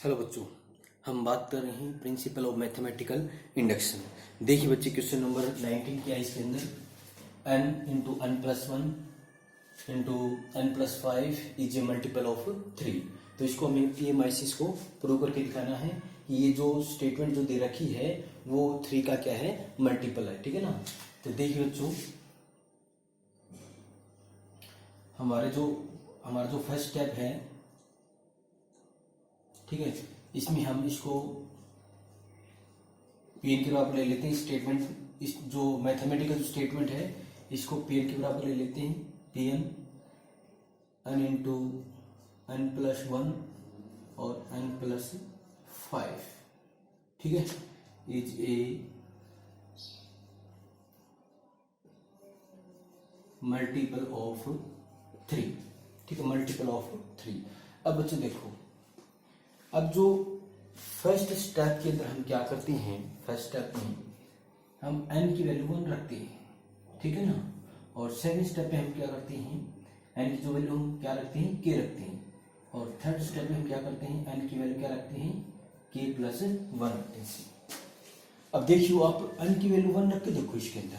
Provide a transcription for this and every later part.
Hello बच्चों, हम बात कर रहे हैं प्रिंसिपल ऑफ मैथमेटिकल इंडक्शन। देखिए बच्चे, क्वेश्चन नंबर 19 क्या है इसके अंदर, n into n plus one into n plus five is a multiple of 3। तो इसको हमें PMICs को प्रूव करके दिखाना है कि ये जो स्टेटमेंट जो दे रखी है वो 3 का क्या है, मल्टीपल है। ठीक है ना। तो देखिए बच्चों, हमारा जो फर्स्ट स्टेप है, ठीक है, इसमें हम इसको Pn के बराबर ले लेते हैं। स्टेटमेंट, इस जो मैथमेटिकल स्टेटमेंट है इसको Pn के बराबर ले लेते हैं। Pn n into n plus one और n प्लस फाइव, ठीक है, इज ए मल्टीपल ऑफ 3। ठीक है, मल्टीपल ऑफ 3। अब बच्चों देखो, अब जो फर्स्ट स्टेप के अंदर हम क्या करते हैं, फर्स्ट स्टेप में हम n की वैल्यू 1 रखते हैं, ठीक है ना। और सेकंड स्टेप पे हम क्या करते हैं, n की जो वैल्यू हम क्या रखते हैं, k रखते हैं। और थर्ड स्टेप में हम क्या करते हैं, n की वैल्यू क्या रखते हैं, k प्लस 1 रखते हैं। अब देखियो, आप n की वैल्यू 1 रख के देखो, इसके अंदर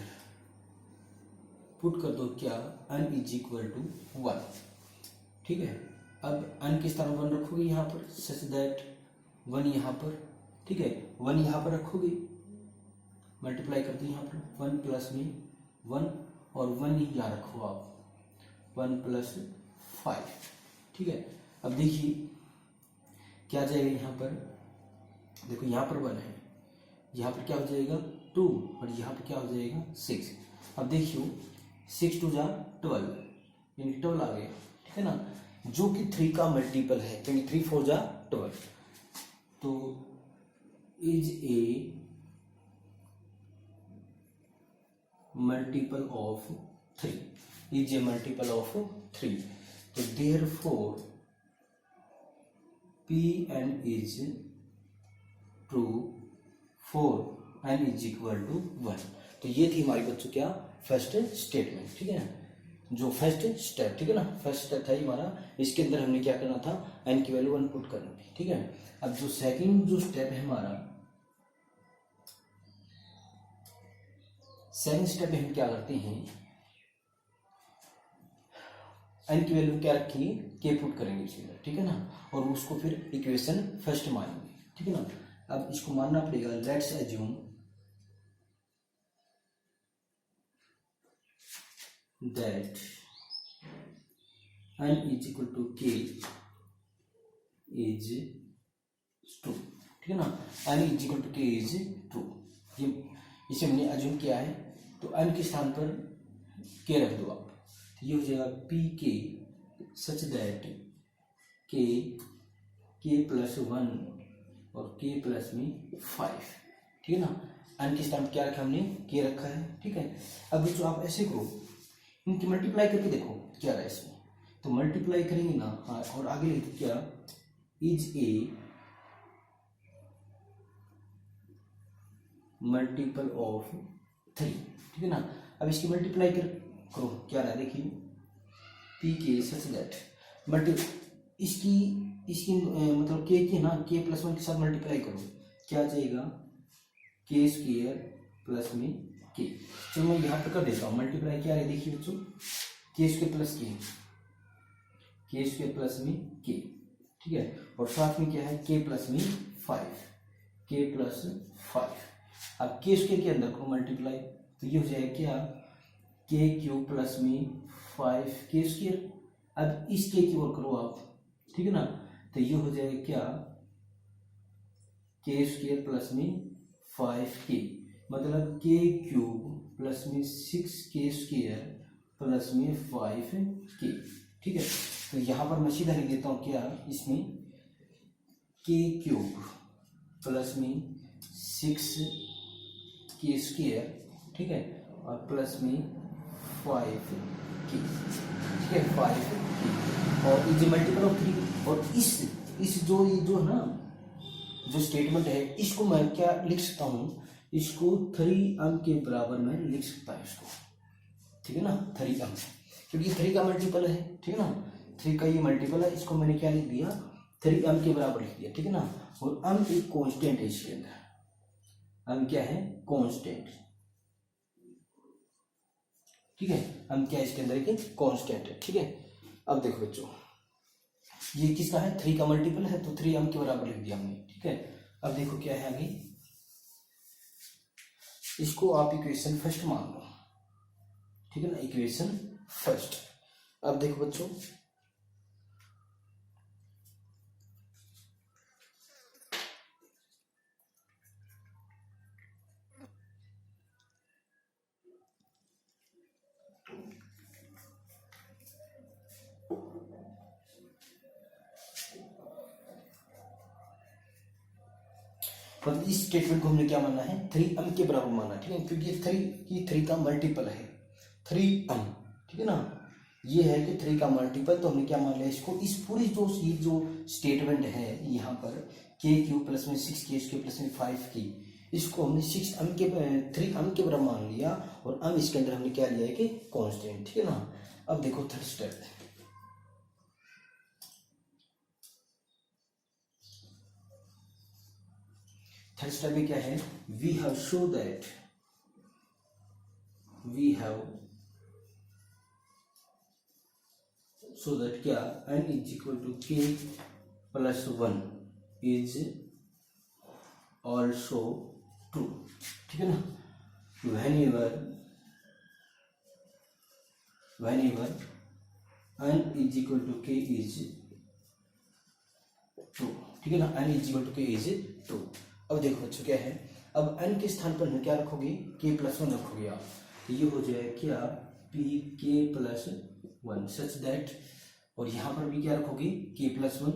पुट कर दो क्या, n इज इक्वल टू 1। ठीक है, अब n किस तरह 1 रखोगे यहाँ पर, सच दैट 1 यहाँ पर, ठीक है, 1 यहाँ पर रखोगे, मल्टीप्लाई कर दो यहाँ पर 1 प्लस में 1 और 1 यहाँ रखो आप 1 प्लस 5। ठीक है, अब देखिए क्या जाएगा यहाँ पर, देखो यहाँ पर 1 है, यहाँ पर क्या हो जाएगा 2 और यहाँ पर क्या हो जाएगा 6। अब देखियो 6 2 जा 12, यानी 12 आ गया, ठीक है ना, जो कि 3 का मल्टीपल है, क्योंकि 3 4 जा 12। तो is a multiple of 3, is a multiple of 3। तो therefore Pn is true for n is equal to 1। तो ये थी हमारी बच्चों क्या, फर्स्ट स्टेटमेंट। ठीक है ना, जो फर्स्ट स्टेप, ठीक है ना, फर्स्ट स्टेप था हमारा, इसके अंदर हमने क्या करना था, n की वैल्यू 1 पुट करनी थी। ठीक है, अब जो सेकंड जो स्टेप है हमारा, सेकंड स्टेप में हम क्या करते हैं, n की वैल्यू क्या रखी, k पुट करेंगे इसके अंदर, ठीक है ना, और उसको फिर इक्वेशन फर्स्ट मानेंगे। ठीक है ना, अब इसको मानना पड़ेगा, let's assume that n is equal to k is true। ठीक है ना, n is equal to k is true, ये इसे हमने अज्यूम किया है। तो n के स्थान पर k रख दो आप, तो ये हो जाएगा pk such that k plus 1 और k प्लस में 5। ठीक है ना, n के स्थान पर क्या रखा हमने, k रखा है। ठीक है, अब जो आप ऐसे करो, इनकी मल्टीप्लाई करके देखो क्या रहा है इसमें, तो मल्टीप्लाई करेंगे ना, हाँ, और आगे लिखो क्या, इज ए मल्टीपल ऑफ 3। ठीक है ना, अब इसकी मल्टीप्लाई करो क्या रहा है, देखिए पी के सच दैट इसकी मतलब के की ना, के प्लस 1 के साथ मल्टीप्लाई करो, क्या जाएगा, के स्क्वायर प्लस में के। चलो मैं यहाँ पर कर देता हूँ मल्टीप्लाई, क्या है देखिए बच्चों, के स्क्वायर प्लस के स्क्वायर प्लस में के। ठीक है, और साथ में क्या है, के प्लस में 5, के प्लस 5। अब के स्क्वायर के अंदर को मल्टीप्लाई, तो ये हो जाएगा क्या, के क्यूब प्लस में 5 के स्क्वायर। अब इस के की ओर करो आप, ठीक है ना, तो ये हो जाएगा क्या, के स्क्वायर प्लस में 5k, मतलब के क्यूब प्लस में 6k स्क्वायर प्लस में 5k। ठीक है, तो यहाँ पर मैं सीधा लिख देता हूँ क्या, इसमें के क्यूब प्लस में 6k स्क्वायर, ठीक है, और प्लस में 5k। ठीक है, 5k, और इज मल्टीपल ऑफ 3। और इस जो ना जो स्टेटमेंट है, इसको मैं क्या लिख सकता हूँ, इसको 3 अंक के बराबर में लिख सकता है इसको। ठीक है ना, 3 अंक, क्योंकि 3 का मल्टीपल है। ठीक है ना, 3 का ये मल्टीपल है, इसको मैंने क्या लिख दिया, 3m के बराबर लिख दिया, ठीक है ना। और m एक कांस्टेंट है इसके अंदर, m क्या है, कांस्टेंट, ठीक है। m क्या है इसके अंदर, एक कांस्टेंट है, ठीक है। अब देखो बच्चों, ये किसका है, 3 का मल्टीपल है, तो 3m के बराबर लिख दिया हमने, ठीक है। अब देखो क्या है आगे, इसको आप इक्वेशन फर्स्ट मान लो, ठीक है ना, इक्वेशन फर्स्ट। अब देखो बच्चों, मतलब इस स्टेटमेंट को हमने क्या मानना है, 3m के बराबर मानना, ठीक है, क्योंकि ये 3 का मल्टीपल है, 3m, ठीक है ना। ये है कि 3 का मल्टीपल, तो हमने क्या मान लिया इसको, इस पूरी जो स्टेटमेंट है यहाँ पर k³ प्लस में 6k² प्लस में 5k, इसको हमने 3m के बराबर मान लिया, और m इसके अंदर हमने क्या लिया है कि कांस्टेंट, ठीक है ना। अब देखो थर्ड स्टेप, थर्ड स्टेप में क्या है, वी हैव शो दैट क्या n is equal to k plus 1 is also true, ठीक है ना। whenever n is equal to k is true, ठीक है ना, n is equal to k is true. अब देखो बच्चों क्या है, अब n के स्थान पर क्या रखोगे, k प्लस 1 रखोगे आप, तो ये हो जाए क्या, pk प्लस 1 सच दैट, और यहाँ पर भी क्या रखोगे, k प्लस 1,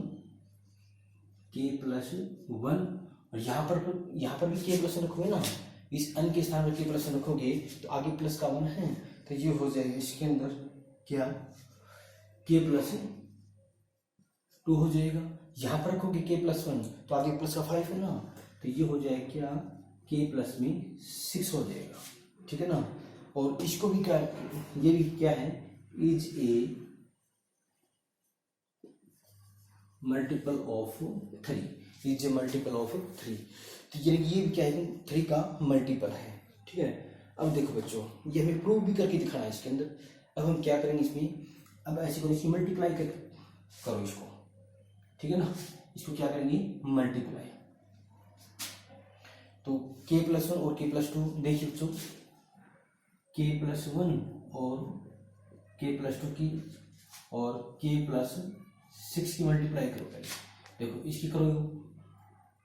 और यहाँ पर भी k प्लस 1 रखोगे ना, इस n के स्थान पर k प्लस 1 रखोगे तो आगे प्लस का 1 है, तो ये हो जाएगा इसके अंदर क्या, k प्लस 2 हो जाएगा। यहाँ पर रखोगे k प्लस 1 तो आगे प्लस का 5 है ना, तो ये हो जाएगा क्या, k प्लस में 6 हो जाएगा, ठीक है ना। और इसको भी क्या, ये भी क्या है, is a multiple of 3, is a multiple of 3, तो यानी कि ये क्या है, 3 का मल्टीपल है, ठीक है। अब देखो बच्चों, ये हमें प्रूव भी करके दिखाना है इसके अंदर। अब हम क्या करेंगे इसमें, अब ऐसे करो, इसकी मल्टीप्लाई करो इसको, ठीक है ना, इसको क्या करेंगे, मल्टीप्लाई, तो k प्लस 1 और k प्लस 2, देखिए बच्चों, k प्लस 1 और k प्लस 2 की और k प्लस 6 की मल्टीप्लाई करो पहले, देखो इसकी करो,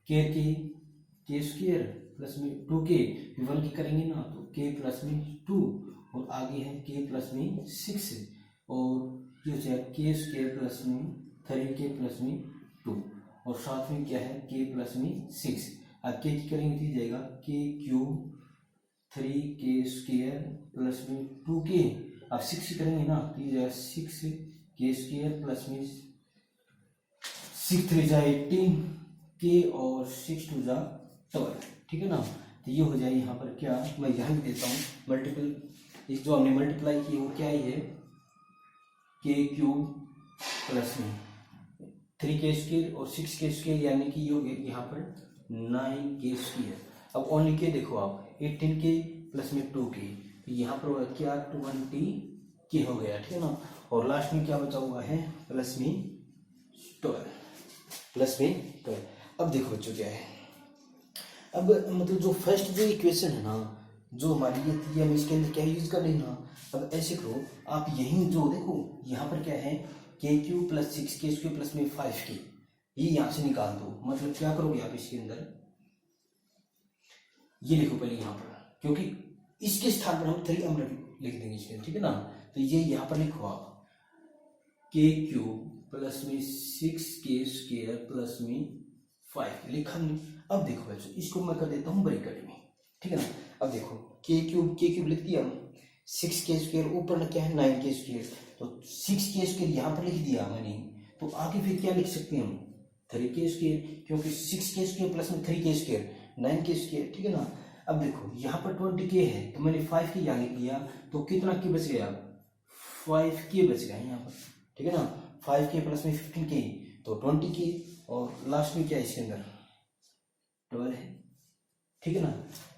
k स्क्वायर प्लस में 2k, 1 की करेंगे ना तो k प्लस में 2, और आगे है k प्लस में 6, और ये हो जाएगा k स्क्वायर प्लस में 3k प्लस में 2, और साथ में क्या है, k प्लस में 6, अब k की करेंगे तो जाएगा k³ 3k स्क्वायर प्लस में 2k, अब 6 की करेंगे ना तो ये जाएगा 6k स्क्वायर प्लस में 6 3 जा 18 k और 6 2 जा 12, ठीक है ना। तो ये हो जाए यहाँ पर क्या, मैं यहाँ भी देता हूँ मल्टीपल, इस जो हमने मल्टीप्लाई की वो क्या ही है, k³ प्लस में 3k स्क्वायर और 6k स्क्वायर, यानी कि ये हो गया यहाँ पर 9k स्क्वायर। अब ओनली के देखो आप, 18k प्लस में 2k, तो यहाँ पर होगा क्या, 20k हो गया, ठीक है ना। और लास्ट में क्या बचा हुआ है, प्लस में 12। अब देखो बच्चों क्या है, अब मतलब जो फर्स्ट जो इक्वेशन है ना, जो हमारी ये हम इसके अंदर क्या यूज कर रहे हैं ना, अब ऐसे करो आप, यही जो देखो यहाँ पर क्या है, k³ plus 6k square plus में 5k, ये यहाँ से निकाल दो, मतलब क्या करोगे आप इसके अंदर, ये लिखो पहले यहाँ पर, क्योंकि इसके स्थान पर हम 3m लिख देंगे इसके अंदर, ठीक है ना। तो ये यहाँ पर लिखो आप, k³ प्लस में 6k स्क्वायर प्लस में 5 लिखा नहीं। अब देखो बच्चों, इसको मैं कर देता हूँ ब्रैकेट में, ठीक है ना। अब देखो k³ लिख दिया, 6k स्क्वायर ऊपर क्या है 9k स्क्वायर, तो 6k स्क्वायर यहाँ पर लिख दिया मैंने, तो आगे फिर क्या लिख सकते हैं हम, 3k स्क्वायर, क्योंकि 6k स्क्वायर प्लस में 3k स्क्वायर 9k स्क्वायर, ठीक है ना। अब देखो यहाँ पर 20k है, तो मैंने 5k यहाँ लिख दिया, तो कितना k बच गया, 5k बच गया यहाँ पर, ठीक है ना। 5k प्लस में 15k तो 20 की, और लास्ट में क्या है इसके अंदर 12 है, ठीक है ना।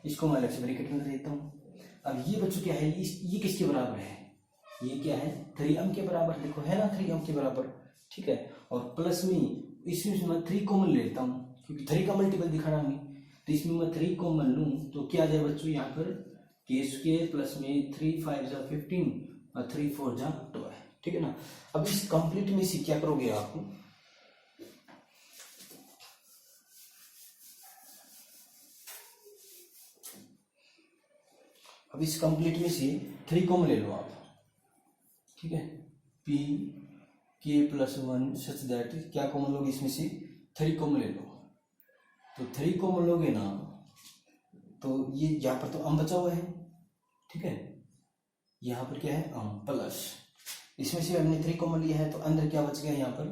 इसको मैं अलग से ब्रैकेट में देता हूँ। अब ये बच्चों क्या है, ये किसके बराबर है, ये क्या है 3 अंक के बराबर, देखो है ना 3 अंक के बराबर, ठीक है। और प्लस में इसमें मैं 3 कॉमन लेता हूँ क्योंकि 3 का मल्टीपल दिखाना हमें, तो इसमें मैं 3 कॉमन लूँ तो क्या आ जाए बच्चों यहाँ पर के स्क्वायर प्लस में 3 5 जा 15 और 3 4 जा 12, ठीक है ना। अब इस कंप्लीट में से क्या करोगे आप, अब इस कंप्लीट में से 3 कॉमन ले लो आप, ठीक है। पी के प्लस 1 सच दैट क्या कॉमन लोगे इसमें से 3 कॉमन ले लो, तो 3 कॉमन लोगे ना तो ये यहाँ पर तो अम बचा हुआ है, ठीक है। यहाँ पर क्या है अम प्लस, इसमें से हमने 3 कॉमन लिया है तो अंदर क्या बच गया यहाँ पर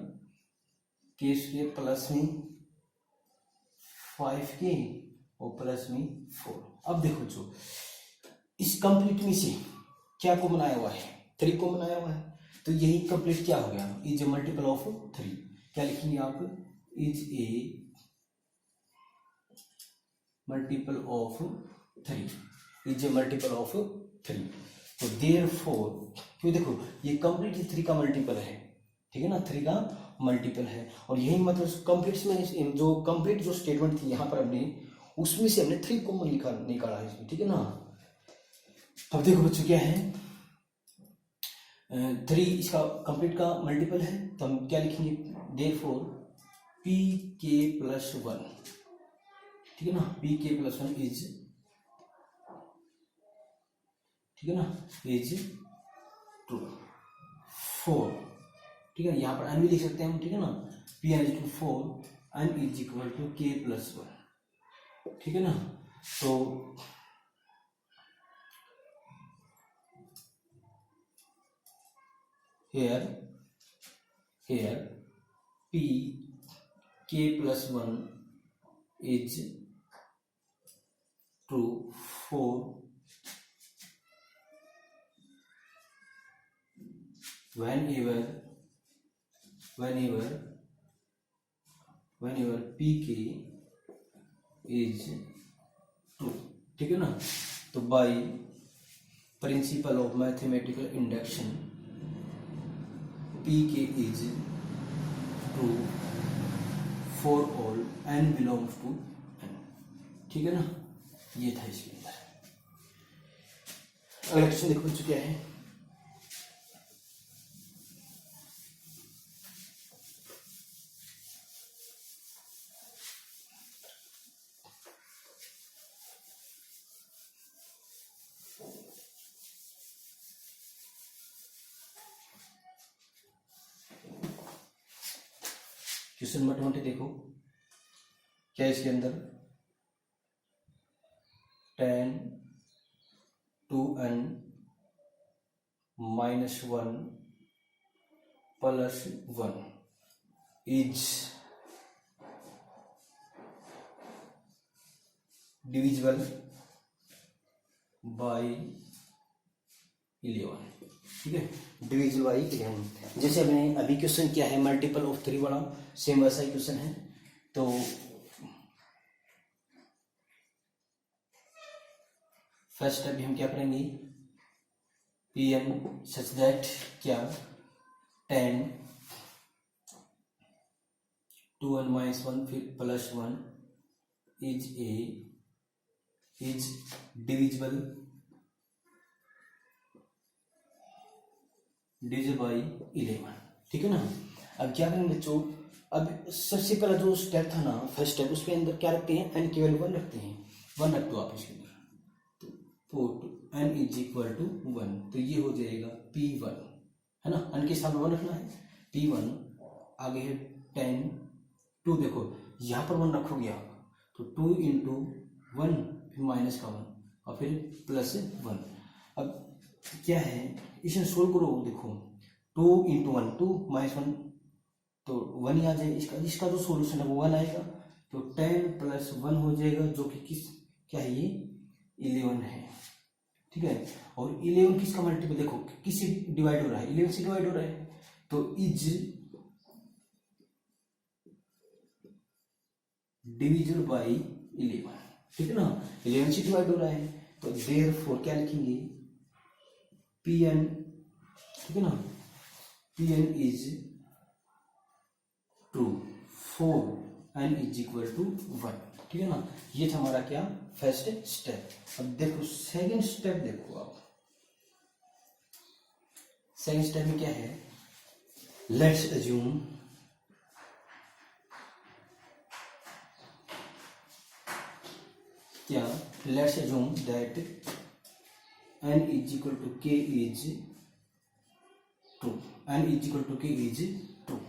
के स्क्वायर प्लस में 5k और प्लस में 4। अब देखो जो इस कंप्लीट में से क्या कॉमन आया हुआ है 3 कॉमन आया हुआ है, तो यही कंप्लीट क्या हो गया इज ए मल्टीपल ऑफ 3, क्या लिखेंगे आप is a multiple of 3, is a multiple of 3। तो देयरफॉर, क्यों देखो ये कंप्लीट 3 का मल्टीपल है, ठीक है ना, 3 का मल्टीपल है। और यही मतलब कंप्लीट में जो कंप्लीट जो स्टेटमेंट थी यहाँ पर हमने उसमें से हमने 3 कॉमन निकाला है इसमें, ठीक है ना। अब देखो बच्चों क्या है 3 इसका कंप्लीट का मल्टीपल है, तो हम क्या लिखेंगे देयरफॉर पी के प्लस 1, ठीक है ना, पी के प्लस 1 इज, ठीक है ना, इज ट्रू 4, ठीक है। यहाँ पर एन भी लिख सकते हैं हम, ठीक है ना, P n is 4 n is equal to k plus 1, ठीक है ना। तो here p k plus 1 is true for whenever pk is true, ठीक है ना। तो by principle of mathematical induction pk is true for all n belongs to n, ठीक है ना। ये था इसके अंदर। अगला क्वेश्चन देखो बच्चों क्या है, क्वेश्चन नंबर 20 देखो क्या है इसके अंदर 10 2n minus 1 plus 1 is divisible by 11, ठीक है, डिविजिबल बाई 11। जैसे हमने अभी क्वेश्चन किया है मल्टीपल ऑफ 3 वाला, सेम वैसा ही क्वेश्चन है। तो फर्स्ट अभी हम क्या करेंगे पी एन सच दैट क्या 10 2n minus 1 फिर प्लस 1 इज डिविजिबल बाई 11, ठीक है ना। अब क्या करेंगे बच्चों, अब सबसे पहला जो स्टेप था ना फर्स्ट स्टेप, उसके अंदर क्या रखते हैं एन की वैल्यू 1 रखते हैं, 1 रख दो आप इसके अंदर, तो एन इज इक्वल टू 1, तो ये हो जाएगा P1, है ना, एन के सामने 1 रखना है, P1 आगे है 10 2, देखो यहाँ पर 1 रखोगे आप तो 2 इंटू 1 फिर माइनस का 1 और फिर प्लस 1। अब क्या है इसे सोल्व करो, देखो 2 इंटू 1 2 माइनस 1 तो 1 ही आ जाएगा, इसका जो सोल्यूशन है वो 1 आएगा, तो 10 प्लस 1 हो जाएगा जो कि किस क्या है ये 11 है, ठीक है। और 11 किसका मल्टीपल देखो किससे डिवाइड हो रहा है 11 से डिवाइड हो रहा है, तो इज डिविजिबल बाई 11, ठीक है ना, 11 से डिवाइड हो रहा है, तो देयरफॉर क्या लिखेंगे, Pn, ठीक है ना, Pn is true for n is equal to 1, ठीक है ना। ये था हमारा क्या, फर्स्ट स्टेप। अब देखो सेकंड स्टेप, देखो आप सेकंड स्टेप में क्या है, लेट्स अज्यूम क्या, let's assume that n is equal to k is true, n is equal to k is true.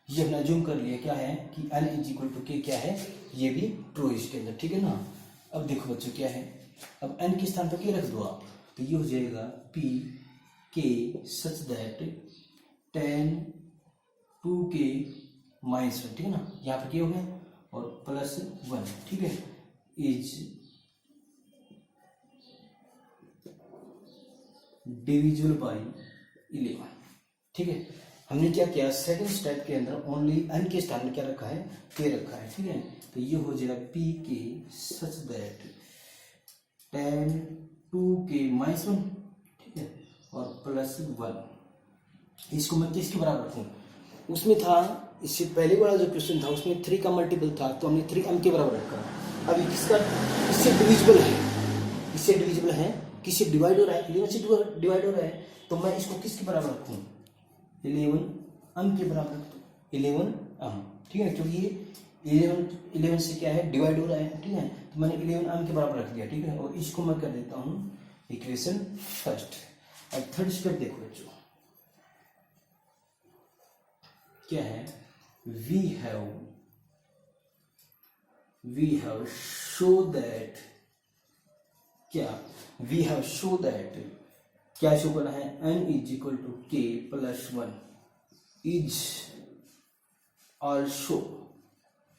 ये हमने अज्यूम कर लिया क्या है कि n is equal to k क्या है, ये भी ट्रू है इसके अंदर, ठीक है ना। अब देखो बच्चों क्या है, अब n के स्थान पर k रख दो आप, तो ये हो जाएगा p k such that tan 2k minus 1, ठीक है ना, यहाँ पर k हो गया और प्लस 1, ठीक है, इज डिविजिबल बाई 11, ठीक है। हमने क्या किया, सेकंड स्टेप के अंदर ओनली n के स्थान में क्या रखा है, k रखा है, ठीक है। तो ये हो जाएगा p k such that tan 2k minus 1, ठीक है, और प्लस 1। इसको मैं किसके बराबर रखूं, उसमें था इससे पहले वाला जो क्वेश्चन था उसमें 3 का मल्टीपल था, तो हमने 3m के बराबर रखा। अब किसका, इससे डिविजिबल है, इससे डिविजिबल है, किससे डिवाइड हो रहा है, 11 से डिवाइड हो रहा है, तो मैं इसको किसके बराबर रखूं, 11m के बराबर रख दो, 11m, ठीक है, क्योंकि ये 11 से क्या है, डिवाइड हो रहा है, ठीक है, तो मैंने 11m के बराबर रख दिया, ठीक है, और इसको मैं कर देता हूं इक्वेशन फर्स्ट। अब थर्ड स्टेप देखो बच्चों क्या है, वी हैव शो दैट क्या, वी हैव शो दैट क्या शो करना है, n is equal to k plus 1 is also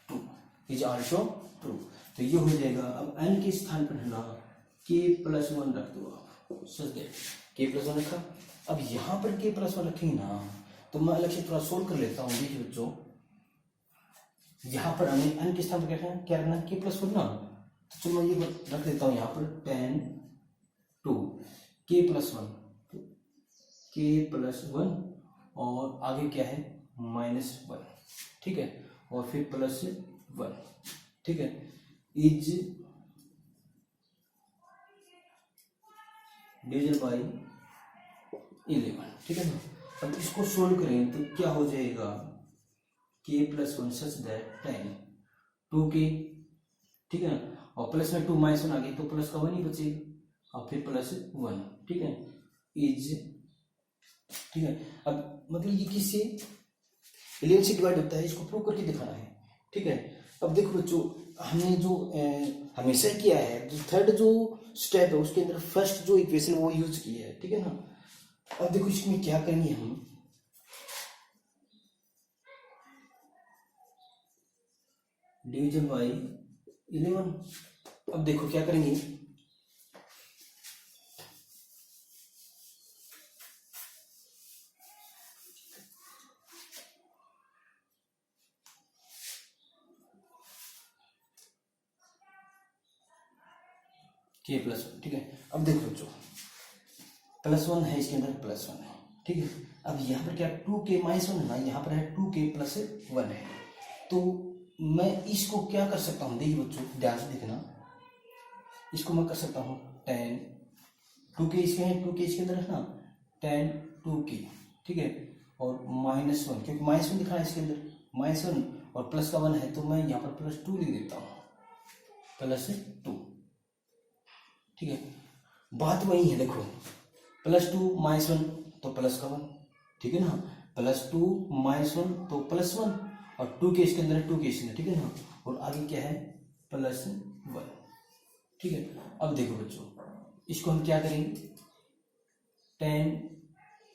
true, is also true. तो ये हो जाएगा, अब n के स्थान पर है ना k प्लस 1 रख दो आप, सच दैट k प्लस 1 रखा। अब यहां पर k प्लस 1 रखेंगे ना, तो मैं अलग से थोड़ा सोल्व कर लेता हूँ। देखिए बच्चों, यहाँ पर हमें n के स्थान पर क्या रखना है, k प्लस 1 ना, तो चलो मैं ये रख देता हूँ यहाँ पर tan 2 k plus 1, k plus 1 और आगे क्या है माइनस 1, ठीक है, और फिर प्लस 1, ठीक है, इज डिविजन बाई 11, ठीक है ना। अब इसको सोल्व करें तो क्या हो जाएगा, k plus 1 such that tan 2k, ठीक है, और प्लस में 2 माइनस 1 आ गई तो प्लस का 1 ही बचेगा और फिर प्लस 1, ठीक है, इज, ठीक है। अब मतलब ये किससे 11 से डिवाइड होता है, इसको प्रूव करके दिखाना है, ठीक है। अब देखो बच्चों, हमने जो हमेशा किया है, जो थर्ड जो स्टेप है उसके अंदर फर्स्ट जो इक्वेशन वो यूज की है, ठीक है ना। अब देखो इसमें क्या करेंगे हम, डिवीजन बाई 11। अब देखो क्या करेंगे, k प्लस 1, ठीक है। अब देखो बच्चों, प्लस 1 है इसके अंदर, प्लस 1 है, ठीक है। अब यहाँ पर क्या 2k माइनस 1 है ना, यहाँ पर है 2k प्लस 1 है, तो मैं इसको क्या कर सकता हूँ, देखिए बच्चों ध्यान से देखना, इसको मैं कर सकता हूँ tan 2k इसके है, 2k इसके अंदर है ना, tan 2k, ठीक है, और माइनस 1, क्योंकि माइनस 1 दिखा है इसके अंदर, माइनस 1 और प्लस का 1 है, तो मैं यहाँ पर प्लस 2 लिख देता हूँ, प्लस 2, ठीक है। बात वही है, देखो प्लस 2 माइनस 1 तो प्लस का 1, ठीक है ना, प्लस 2 माइनस 1 तो प्लस 1 और 2 के इसके अंदर है, 2 के इसके अंदर, ठीक है ना, और आगे क्या है प्लस 1, ठीक है। अब देखो बच्चों, इसको हम क्या करेंगे, tan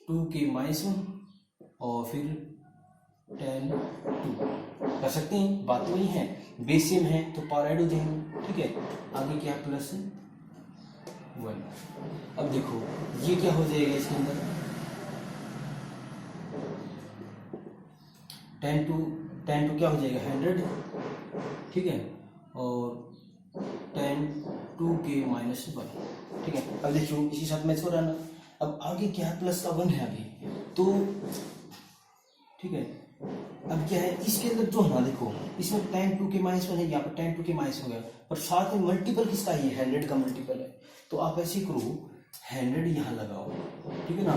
2k माइनस 1 और फिर tan 2 कर सकते हैं, बात वही है, बेस सेम है तो पावर ऐड हो जाएंगे, ठीक है। आगे क्या प्लस 1। अब देखो ये क्या हो जाएगा इसके अंदर, tan 2 क्या हो जाएगा 100, ठीक है, और 10 2k माइनस 1। ठीक है, अब देखियो इसी साथ मैच हो रहा ना। अब आगे क्या है, प्लस का 1 है अभी तो। ठीक है, अब क्या है इसके अंदर जो है ना, देखो इसमें 10 2k माइनस 1 है, यहाँ पर 10 2k माइनस हो गया, और साथ में मल्टीपल किसका है, 100 का मल्टीपल है। तो आप ऐसे करो 100 यहाँ लगाओ, ठीक है ना,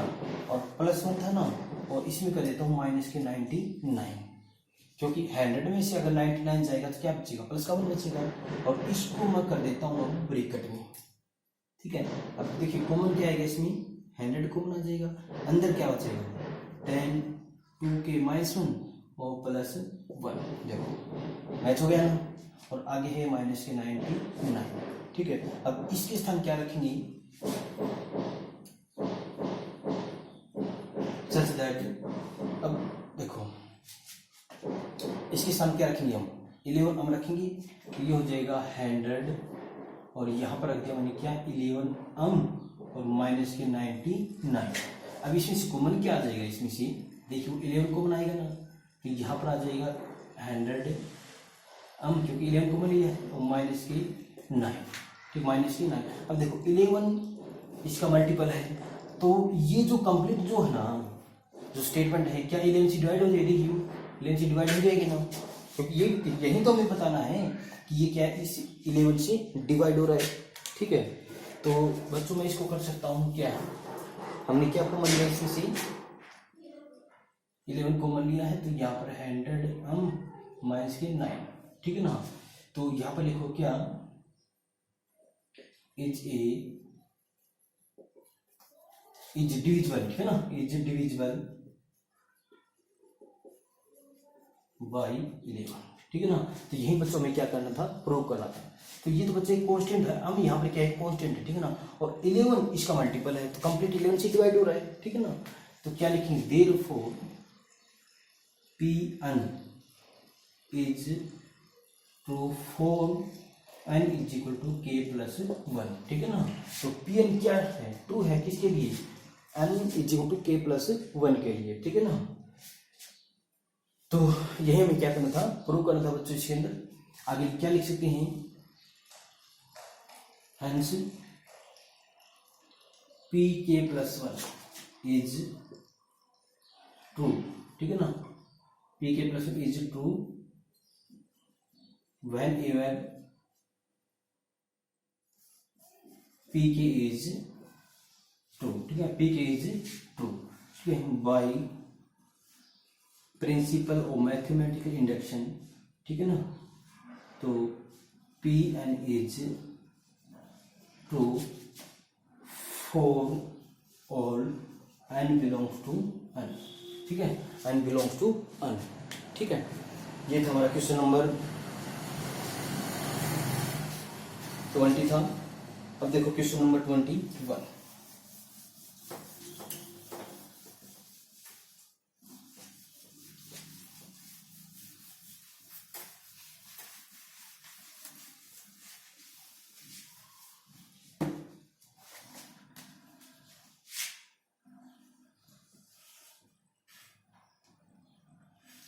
और प्लस 1 था ना, और इसमें कर देता हूँ माइनस के 99, क्योंकि 100 में से अगर 99 जाएगा तो क्या बचेगा, प्लस का 1 बचेगा। और इसको मैं कर देता हूँ अब ब्रैकेट में। ठीक है, अब देखिए कॉमन क्या आएगा इसमें, 100 कॉमन आ जाएगा, अंदर क्या बचेगा 10 2k माइनस 1 और प्लस 1। देखो मैच हो गया ना, और आगे है माइनस के 99। ठीक है, अब इसके स्थान क्या रखेंगे, सच दैट, अब देखो इसके स्थान क्या रखेंगे हम, 11 हम रखेंगे, तो ये हो जाएगा 100, और यहाँ पर रख दिया मैंने क्या 11 और माइनस के 99। अब इसमें से कॉमन क्या आ जाएगा, इसमें से देखिए 11 कॉमन आएगा ना, तो यहाँ पर आ जाएगा 100 क्योंकि 11 कॉमन लिया है, और माइनस के 9। ठीक, माइनस के 9। अब देखो 11 इसका मल्टीपल है, तो ये जो कंप्लीट जो है ना, जो स्टेटमेंट है, क्या 11 से डिवाइड हो जाएगी, 11 से डिवाइड हो जाएगी ना, क्योंकि ये यही तो हमें बताना है कि ये क्या इस 11 से डिवाइड हो रहा है। ठीक है, तो बच्चों मैं इसको कर सकता हूँ, क्या हमने क्या कॉमन लिया, इसमें से 11 कॉमन लिया है, तो यहाँ पर 100 माइनस के 9। ठीक है ना, तो यहाँ पर लिखो क्या इज डिविजिबल, ठीक है ना, इज डिविजिबल बाई 11। ठीक है ना, तो यही बच्चों में क्या करना था, प्रूव करना था। तो ये तो बच्चे कांस्टेंट है, हम यहाँ पर क्या है कांस्टेंट है, ठीक है ना, और 11 इसका मल्टीपल है, तो कंप्लीट 11 से डिवाइड हो रहा है। ठीक है ना, तो क्या लिखेंगे, therefore Pn is true for n is equal to k plus 1। ठीक है ना, तो Pn क्या है, ट्रू है किसके लिए, n is equal to k plus 1 के लिए। ठीक है ना, तो यही हमें क्या करना था, प्रूव करना था बच्चों। इसके अंदर आगे क्या लिख सकते हैं, hence pk plus 1 is true. ठीक है ना, pk plus 1 is true whenever pk is true. ठीक है, pk is true by principle of mathematical induction. ठीक है ना, तो Pn is true for all n belongs to n। ठीक है, n बिलोंग्स टू n। ठीक है, ये था हमारा क्वेश्चन नंबर 20 था। अब देखो क्वेश्चन नंबर 21।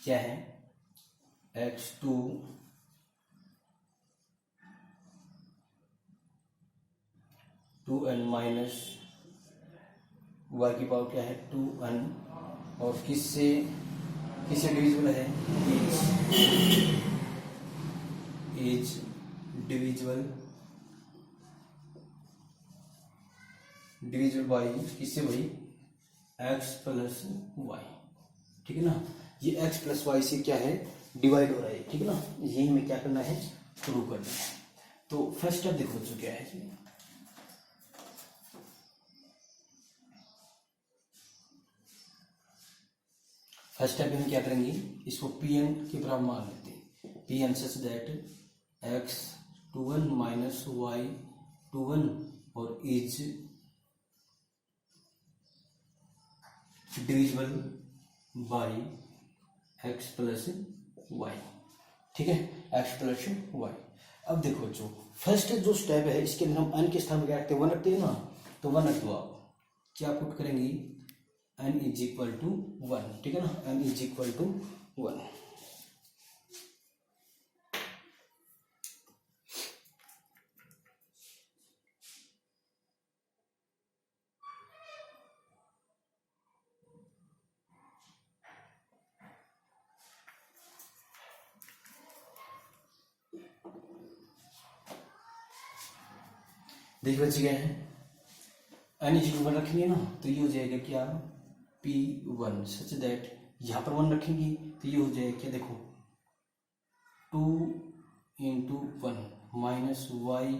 क्या है, x2 2n माइनस y की पावर क्या है 2n, और किससे डिविजिबल है, इज डिविजिबल बाई किससे भाई, x प्लस वाई। ठीक है ना, ये x प्लस वाई से क्या है, डिवाइड हो रहा है। ठीक है ना, यही हमें क्या करना है, प्रूव करना है। तो फर्स्ट स्टेप देखो जो क्या है, फर्स्ट स्टेप में क्या करेंगे, इसको Pn के बराबर मान लेते हैं, Pn such that x 2n minus y 2n और is divisible by x plus y. ठीक है, x प्लस वाई। अब देखो जो फर्स्ट जो स्टेप है, इसके अंदर हम n के स्थान पर क्या रखते हैं, 1 रखते हैं ना, तो 1 रख दो आप, क्या पुट करेंगे, n इज इक्वल टू 1। ठीक है ना, n इज इक्वल टू 1। देखिए बच गए हैं, n इज इक्वल 1 रखेंगे ना तो ये हो जाएगा क्या P1 सच दैट यहाँ पर 1 रखेंगे तो ये हो जाएगा क्या, देखो 2 इंटू 1 माइनस वाई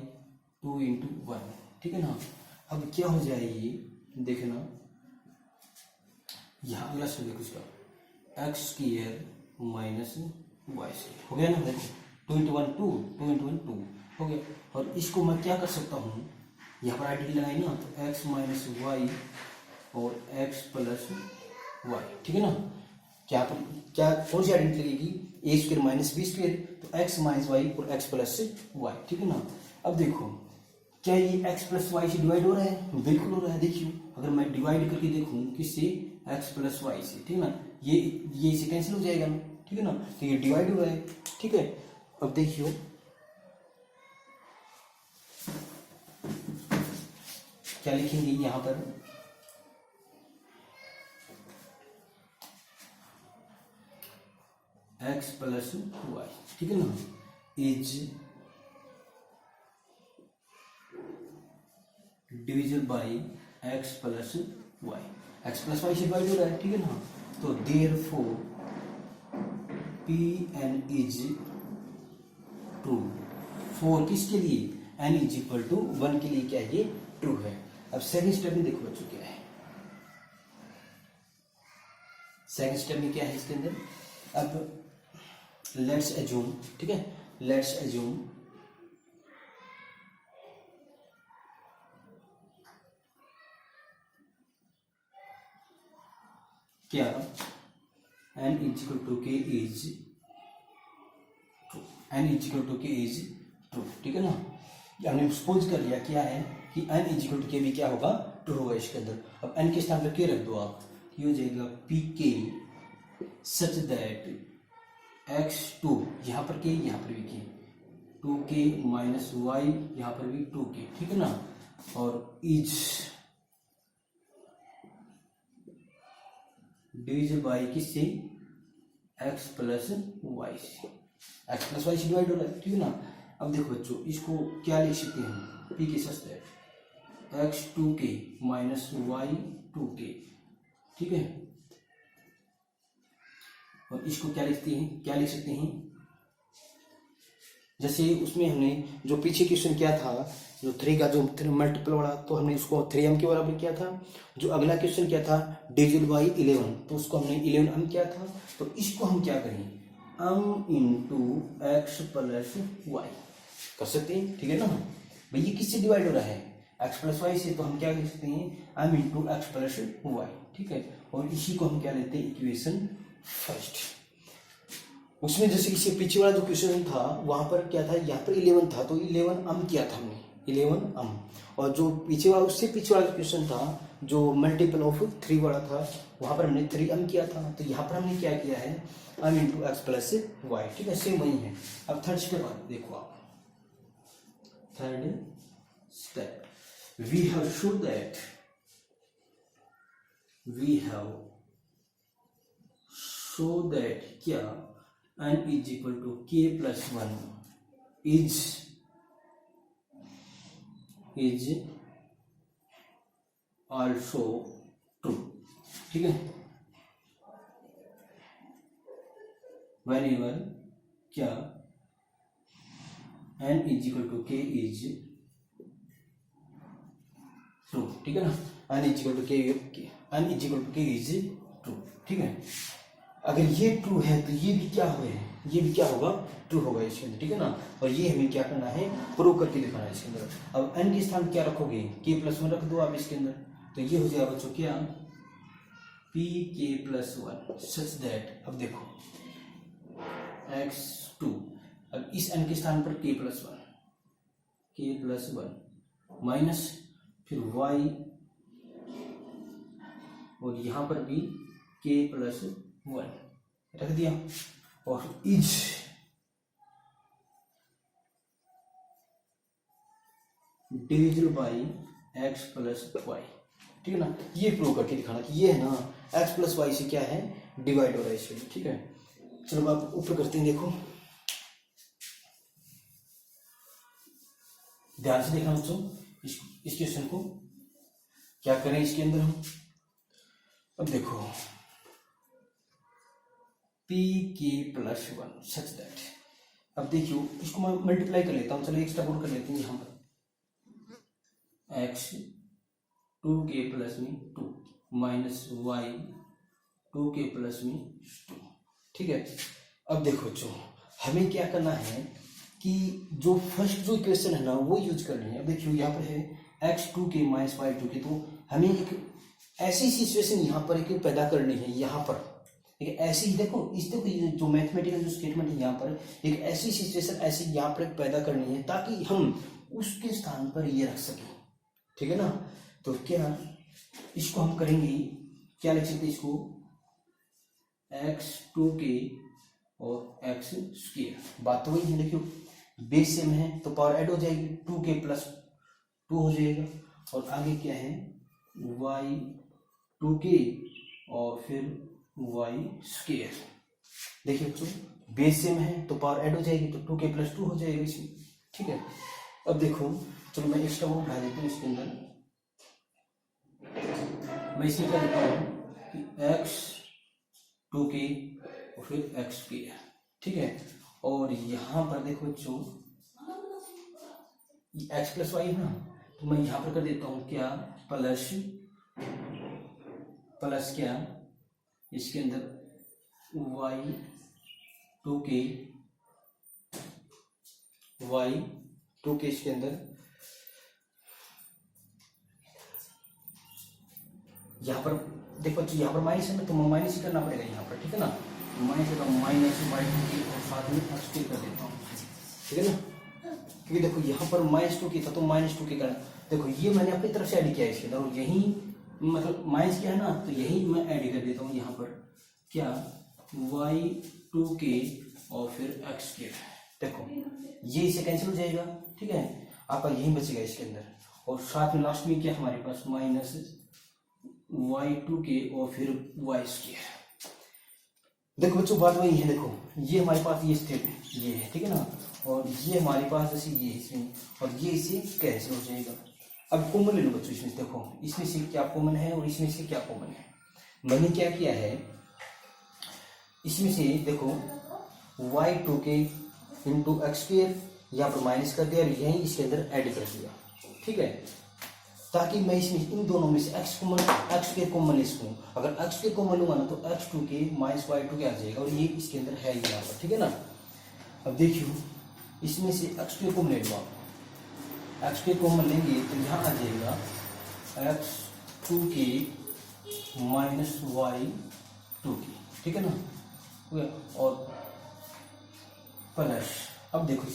2 इंटू 1, ठीक है ना। अब क्या हो जाएगा ये देखना, यहाँ अगला स्टेप देखो इसका x square minus y square हो गया ना। देखो 2 इंटू 1 2, 2 इंटू 1 2 हो गया। और इसको मैं क्या कर सकता हूँ, यहाँ पर आइडेंटिटी लगाई ना तो एक्स माइनस वाई और एक्स प्लस वाई, ठीक है ना। क्या पर क्या कौन सी आइडेंटिटी लगेगी, ए स्क्वायर माइनस बी स्क्वायर, तो एक्स माइनस वाई और एक्स प्लस वाई, ठीक है ना। अब देखो क्या ये x प्लस वाई से डिवाइड हो रहा है, बिल्कुल हो रहा है। देखियो अगर मैं डिवाइड करके देखूं किससे, x प्लस वाई से, ठीक है ना, ये इसे कैंसिल हो जाएगा ना, ठीक है ना, तो ये डिवाइड हो रहा है, ठीक है। अब देखियो क्या लिखेंगे यहां पर, x प्लस वाई, ठीक है ना, is division by x plus y, x plus y से डिवाइड हो रहा है, ठीक है ना। तो therefore Pn is true, for किसके लिए, n इज इक्वल टू 1 के लिए क्या है, ये ट्रू है। अब सेकंड स्टेप में देखो बच्चों क्या है, सेकंड स्टेप में क्या है इसके अंदर, अब लेट्स एज्यूम, ठीक है, लेट्स एज्यूम क्या n is equal to k is true, n is equal to k is true, ठीक है ना। हमने सपोज कर लिया क्या है कि n इज इक्वल टू के भी क्या होगा, ट्रू होगा इसके अंदर। अब n के स्थान पर के रख दो आप, ये हो जाएगा पी के सच दैट x2, यहाँ पर के यहाँ पर भी के, 2k माइनस वाई यहाँ पर भी 2k, ठीक है ना। और इज डिविजन बाई किससे, x प्लस वाई से, x प्लस वाई से डिवाइड हो रहा है, ठीक है ना। अब देखो बच्चों इसको क्या लिख सकते हैं, p के सच है x2k माइनस वाई 2k, ठीक है। और इसको क्या लिखते हैं, क्या लिख सकते हैं, जैसे उसमें हमने जो पीछे क्वेश्चन किया था, जो 3 का जो मल्टीपल वाला, तो हमने उसको 3m के बराबर किया था। जो अगला क्वेश्चन किया था डिविजन बाई 11, तो उसको हमने 11m किया था। तो इसको हम क्या करें, m into x plus y कर सकते हैं, ठीक है ना। भाई ये किससे डिवाइड हो रहा है, x प्लस वाई से, तो हम क्या कर सकते हैं m into x plus y, ठीक है। और इसी को हम क्या लेते हैं, इक्वेशन फर्स्ट। उसमें जैसे इससे पीछे वाला जो क्वेश्चन था वहां पर क्या था, यहाँ पर 11 था तो 11m किया था हमने, 11m। और जो पीछे वाला उससे पीछे वाला क्वेश्चन था जो मल्टीपल ऑफ 3 वाला था, वहां पर हमने 3m किया था। तो यहाँ पर हमने क्या किया है, m into x plus y, ठीक है, सेम वही है। अब थर्ड स्टेप देखो आप, third step we have show that, we have show that क्या n is equal to k plus 1 is also true, ठीक है। whenever क्या n is equal to k is true, ठीक है ना, n is equal to k is true, ठीक है। अगर ये ट्रू है तो ये भी क्या होगा, ये भी क्या होगा, ट्रू होगा इसके अंदर, ठीक है ना। और ये हमें क्या करना है, प्रूव करके दिखाना है इसके अंदर। अब n के स्थान क्या रखोगे, k प्लस 1 रख दो आप इसके अंदर, तो ये हो जाएगा बच्चों क्या p k plus 1 such that, अब देखो x2, अब इस n के स्थान पर k प्लस 1 माइनस फिर y, और यहां पर भी k प्लस 1 रख दिया, और is division by x plus y, ठीक है ना। ये प्रूव करके दिखाना कि ये है ना x प्लस वाई से क्या है, डिवाइड हो रहा है इसके, ठीक है। चलो आप ऊपर करते हैं, देखो ध्यान से देखना बच्चों, इस क्वेश्चन को क्या करें इसके अंदर हम। अब देखो पी के प्लस 1 सच दैट, अब देखियो इसको मैं मल्टीप्लाई कर लेता हूँ, चलो एक्स्ट्रा बोर्ड कर लेते हैं यहाँ पर, एक्स 2k प्लस में 2 माइनस वाई 2k प्लस में 2, ठीक है। अब देखो जो हमें क्या करना है कि जो फर्स्ट जो इक्वेशन है ना वो यूज करनी है। अब देखियो यहाँ पर है x 2k minus Y 2k, तो हमें एक ऐसी सिचुएशन यहाँ पर एक पैदा करनी है, यहाँ पर एक ऐसी, देखो इस देखो ये जो मैथमेटिकल जो स्टेटमेंट है यहाँ पर एक ऐसी सिचुएशन ऐसी यहाँ पर एक पैदा करनी है ताकि हम उसके स्थान पर ये रख सकें, ठीक है ना। तो क्या इसको हम करेंगे, क्या लिख सकते इसको, एक्स 2k और एक्स स्क्वायर, बात तो वही है, देखियो बेस सेम है तो पावर ऐड हो जाएगी, 2k प्लस 2 हो जाएगा, और आगे क्या है y 2k और फिर y स्क्वायर, देखिए तो बेस सेम है तो पावर ऐड हो जाएगी तो 2k प्लस 2 हो जाएगा इसमें, ठीक है। अब देखो चलो मैं एक्स्ट्रा वो उठा देता हूँ इसके अंदर, मैं इसमें क्या देता हूँ कि x 2k और फिर x स्क्वायर, ठीक है। और यहाँ पर देखो जो x प्लस वाई है ना, तो मैं यहाँ पर कर देता हूँ क्या प्लस प्लस क्या इसके अंदर y 2k इसके अंदर, यहाँ पर देखो यहाँ पर माइनस है ना तो माइनस ही करना पड़ेगा यहाँ पर, ठीक है ना, माइनस करता हूँ माइनस वाई 2k और साथ में x कर देता हूँ, ठीक है ना, क्योंकि देखो यहाँ पर माइनस 2k था तो माइनस 2k करना, देखो ये मैंने अपनी तरफ से ऐड किया है इसके अंदर, और यही मतलब माइनस किया है ना तो यही मैं ऐड कर देता हूँ यहाँ पर क्या y 2k और फिर x स्क्वायर, देखो ये इसे कैंसिल हो जाएगा, ठीक है, आपका यही बचेगा इसके अंदर, और साथ में लास्ट में क्या हमारे पास माइनस y 2k और फिर y स्क्वायर। देखो बच्चों बात वही है, देखो ये हमारे पास ये स्टेप ये है, ठीक है ना, और ये हमारे पास जैसे ये इसमें, और ये इसे कैंसिल हो जाएगा। अब कॉमन ले लो बच्चों इसमें, देखो इसमें से क्या कॉमन है और इसमें से क्या कॉमन है, मैंने क्या किया है इसमें से देखो y 2k into x square यहाँ पर माइनस कर दिया और यही इसके अंदर ऐड कर दिया, ठीक है, ताकि मैं इसमें इन दोनों में से x स्क्वायर कॉमन इसको, अगर x स्क्वायर कॉमन लूंगा ना तो x 2k minus y 2k आ जाएगा, और ये इसके अंदर है यहाँ पर, ठीक है ना। अब देखियो इसमें से x स्क्वायर कॉमन ले लो, आप x स्क्वायर कॉमन लेंगे तो यहाँ आ जाएगा x 2k minus y 2k, ठीक है ना, और प्लस, अब देखो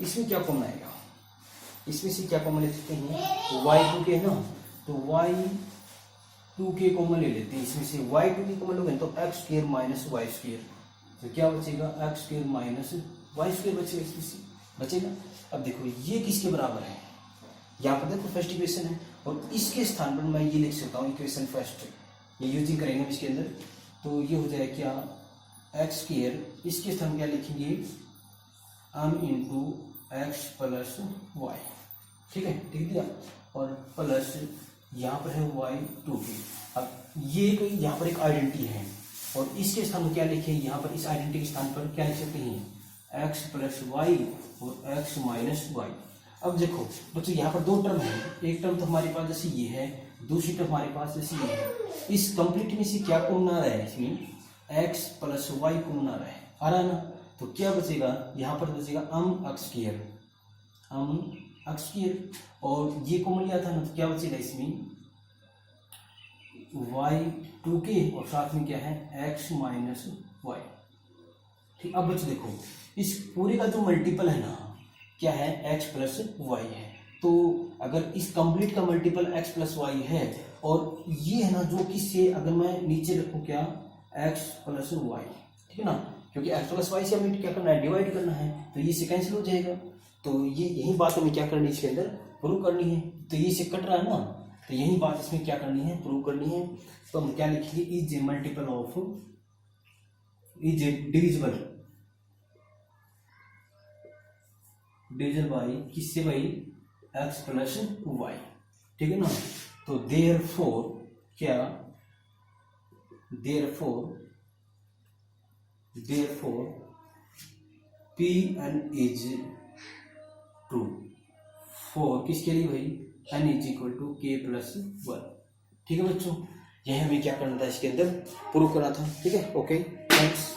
इसमें क्या कॉमन आएगा, इसमें से क्या कॉमन ले सकते हैं y 2k है ना, तो y 2k कॉमन ले लेते हैं, इसमें से y 2k कॉमन लोगे तो x square minus y square, तो क्या बचेगा x square minus y square बचेगा, इसमें से बचेगा। अब देखो ये किसके बराबर है, यहाँ पर देखो फर्स्ट इक्वेशन है, और इसके स्थान पर मैं ये लिख सकता हूँ इक्वेशन फर्स्ट, ये यूजिंग करेंगे इसके अंदर, तो ये हो जाए क्या एक्स स्क्वायर, इसके स्थान क्या लिखेंगे m into x plus y, ठीक है, लिख दिया, और प्लस यहाँ पर है y 2k। अब ये यहाँ पर एक आइडेंटिटी है, और इसके स्थान पर क्या लिखे, यहाँ पर इस आइडेंटिटी के स्थान पर क्या लिख सकते हैं x प्लस वाई और x माइनस वाई। अब देखो बच्चों यहाँ पर दो टर्म है, एक टर्म तो हमारे पास जैसे ये है, दूसरी टर्म हमारे पास जैसे ये है, इस कंप्लीट में से क्या कॉमन आ रहा है, इसमें x प्लस वाई कॉमन आ रहा है ना, तो क्या बचेगा यहाँ पर बचेगा x स्क्वायर, और ये कॉमन लिया था ना तो क्या बचेगा इसमें y 2k और साथ में क्या है x माइनस वाई, ठीक। अब बच्चों देखो इस पूरे का जो मल्टीपल है ना क्या है x प्लस वाई है, तो अगर इस कंप्लीट का मल्टीपल x प्लस वाई है, और ये है ना जो किससे अगर मैं नीचे रखूं क्या x प्लस वाई, ठीक है ना, क्योंकि x प्लस वाई से हमें क्या करना है डिवाइड करना है, तो ये से कैंसिल हो जाएगा, तो ये यही बात हमें क्या करनी है इसके अंदर प्रूव करनी है, तो ये से कट रहा है ना, तो यही बात इसमें क्या करनी है प्रूव करनी है, तो हम क्या लिखेंगे is a multiple of is a divisible by किससे भाई x प्लस वाई, ठीक है ना। तो देयरफॉर क्या, therefore P n is true for किसके लिए भाई, n is equal to k plus one, ठीक है बच्चों। यह हमें क्या करना था, इसके अंदर प्रूव करना था, ठीक है। Okay thanks.